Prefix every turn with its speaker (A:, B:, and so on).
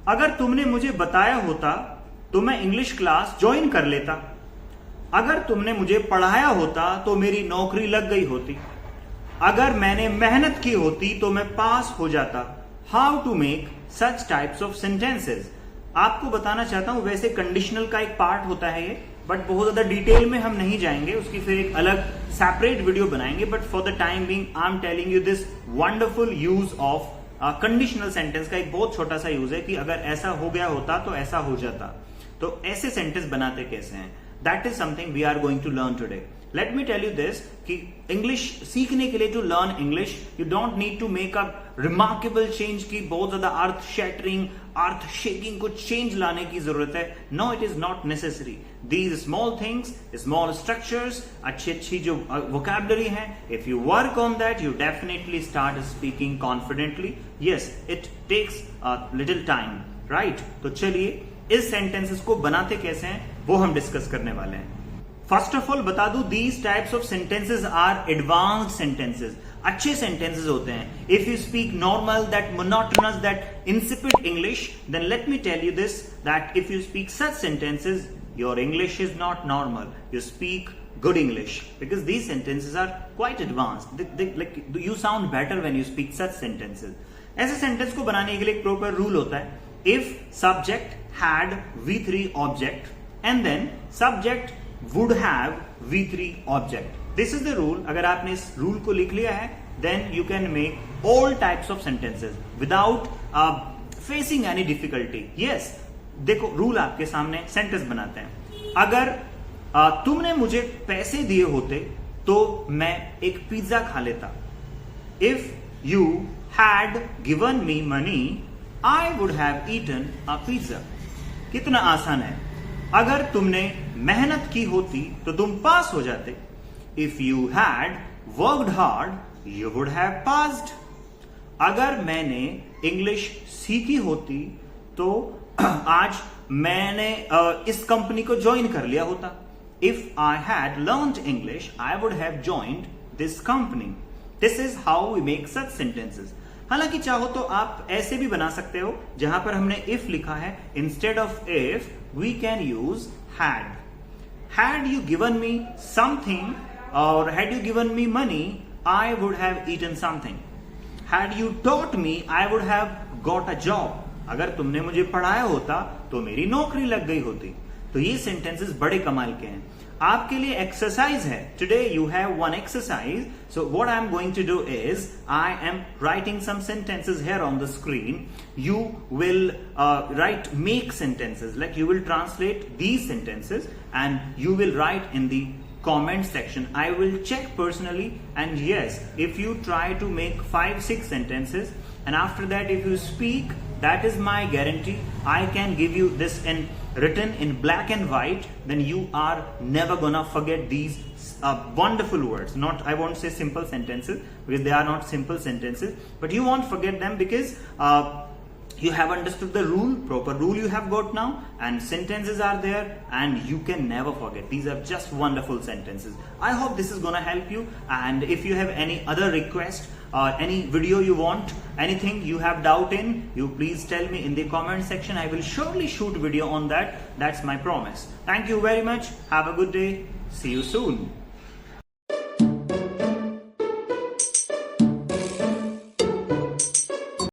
A: अगर तुमने मुझे बताया होता तो मैं इंग्लिश क्लास ज्वाइन कर लेता। अगर तुमने मुझे पढ़ाया होता तो मेरी नौकरी लग गई होती। अगर मैंने मेहनत की होती तो मैं पास हो जाता। How to make such types of sentences. आपको बताना चाहता हूं, वैसे कंडीशनल का एक पार्ट होता है ये, बट बहुत ज्यादा डिटेल में हम नहीं जाएंगे, उसकी फिर एक अलग सेपरेट वीडियो बनाएंगे। But for the time being I am telling you this wonderful use of conditional sentence का एक बहुत छोटा सा यूज है कि अगर ऐसा हो गया होता तो ऐसा हो जाता। तो ऐसे सेंटेंस बनाते कैसे हैं, that is something we are going to learn today. Let me tell you this कि इंग्लिश सीखने के लिए, to learn English you don't need to make a remarkable change की बहुत ज्यादा अर्थ शैटरिंग, अर्थ शेकिंग कुछ चेंज लाने की जरूरत है। No, it is not necessary. These small things, small structures, अच्छी जो वोकैबुलरी है, if you work on that you definitely start speaking confidently. Yes, it takes a little time, right? तो चलिए इस सेंटेंसेस को बनाते कैसे हैं वो हम डिस्कस करने वाले हैं। फर्स्ट ऑफ ऑल बता दूं, these types of sentences are advanced sentences. अच्छे सेंटेंसेस होते हैं। If you speak normal, that monotonous, that insipid English, then let me tell you this, that if you speak such sentences, your English is not normal, you speak good English, because these sentences are quite advanced. You sound better when you speak such sentences. ऐसे sentence को बनाने के लिए एक proper rule होता है। If subject had V3 object and then subject would have V3 object. This is the rule. अगर आपने इस रूल को लिख लिया है, then you can make all types of sentences without facing any difficulty. Yes, देखो रूल आपके सामने, सेंटेंस बनाते हैं। अगर तुमने मुझे पैसे दिए होते तो मैं एक पिज्जा खा लेता। If you had given me money I would have eaten a pizza. कितना आसान है। अगर तुमने मेहनत की होती तो तुम पास हो जाते। If you had worked hard you would have passed. अगर मैंने इंग्लिश सीखी होती तो आज मैंने इस कंपनी को ज्वाइन कर लिया होता। If I had learned English, I would have joined this company. This is how we make such sentences. हालांकि चाहो तो आप ऐसे भी बना सकते हो, जहां पर हमने if लिखा है, instead of if we can use had. Had you given me something or had you given me money, I would have eaten something. Had you taught me, I would have got a job. अगर तुमने मुझे पढ़ाया होता तो मेरी नौकरी लग गई होती। तो ये सेंटेंसेस बड़े कमाल के हैं। आपके लिए एक्सरसाइज है। Today you have one exercise. So what I am going to do is I am writing some sentences here on the screen. You will write make sentences, like you will translate these sentences and you will write in the comment section. I will check personally, and yes, if you try to make 5-6 sentences and after that if you speak, that is my guarantee, I can give you this in written in black and white, then you are never gonna forget these wonderful words. Not, I won't say simple sentences because they are not simple sentences, but you won't forget them because you have understood the rule, proper rule you have got now, and sentences are there and you can never forget. These are just wonderful sentences. I hope this is gonna help you, and if you have any other request or any video you want, anything you have doubt in, you please tell me in the comment section. I will surely shoot video on that. That's my promise. Thank you very much. Have a good day. See you soon.